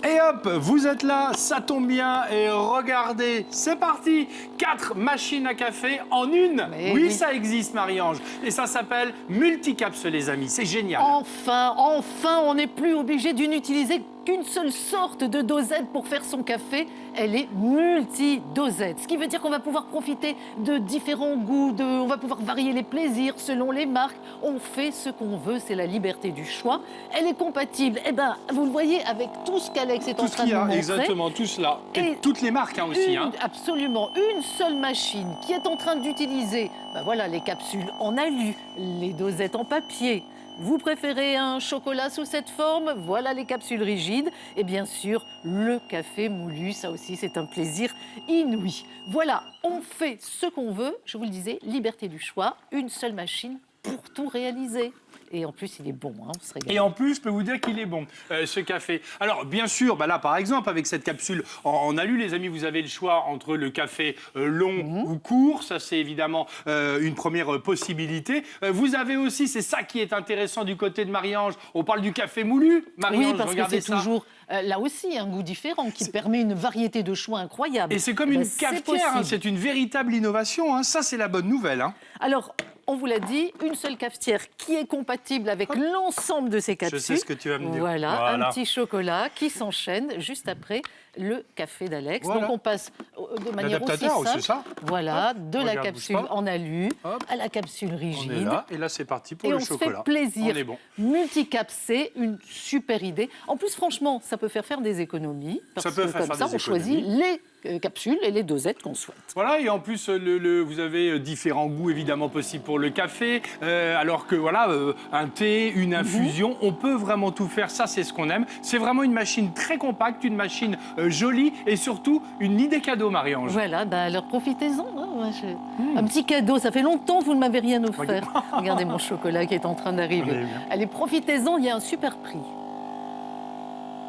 Et hop, vous êtes là, ça tombe bien. Et regardez, c'est parti. 4 machines à café en une. Mais Oui, oui. ça existe, Marie-Ange. Et ça s'appelle Multicaps, les amis. C'est génial. Enfin, on n'est plus obligé d'une utiliser qu'une seule sorte de dosette pour faire son café. Elle est multi-dosette. Ce qui veut dire qu'on va pouvoir profiter de différents goûts, on va pouvoir varier les plaisirs selon les marques. On fait ce qu'on veut, c'est la liberté du choix. Elle est compatible, vous le voyez, avec tout ce qu'Alex est Tout en ce train de qu'il y nous a, montrer. exactement, tout cela. Et Et toutes les marques aussi. Absolument, une seule machine qui est en train d'utiliser voilà, les capsules en alu, les dosettes en papier. Vous préférez un chocolat sous cette forme? Voilà les capsules rigides. Et bien sûr, le café moulu, ça aussi, c'est un plaisir inouï. Voilà, on fait ce qu'on veut. Je vous le disais, liberté du choix, une seule machine pour tout réaliser. Et en plus, il est bon, on se régale. Et en plus, je peux vous dire qu'il est bon, ce café. Alors, bien sûr, là, par exemple, avec cette capsule en alu, les amis, vous avez le choix entre le café long ou court. Ça, c'est évidemment une première possibilité. Vous avez aussi, c'est ça qui est intéressant du côté de Marie-Ange, on parle du café moulu. Marie-Ange, Oui, parce que regardez c'est ça. toujours, là aussi, un goût différent qui permet une variété de choix incroyable. Et c'est comme une cafetière, c'est une véritable innovation. Ça, c'est la bonne nouvelle. Alors, on vous l'a dit, une seule cafetière qui est compatible avec l'ensemble de ces capsules. Je sais ce que tu vas me dire. Voilà, un petit chocolat qui s'enchaîne juste après le café d'Alex. Voilà. Donc on passe de manière aussi L'adaptateur, simple, c'est ça. voilà, Hop, de la regarde, capsule bouge pas. en alu Hop. à la capsule rigide. On est là, et là, c'est parti pour Et le on se chocolat. fait plaisir. On est bon. Multicap, c'est une super idée. En plus, franchement, ça peut faire des économies. Parce Ça peut que faire comme des ça, on choisit les capsules et les dosettes qu'on souhaite. Voilà, et en plus, vous avez différents goûts évidemment possibles pour le café, alors que voilà, un thé, une infusion, on peut vraiment tout faire, ça c'est ce qu'on aime. C'est vraiment une machine très compacte, une machine jolie et surtout une idée cadeau, Marie-Ange. Voilà, alors profitez-en. Un petit cadeau, ça fait longtemps que vous ne m'avez rien offert. Regardez mon chocolat qui est en train d'arriver. Allez, profitez-en, il y a un super prix.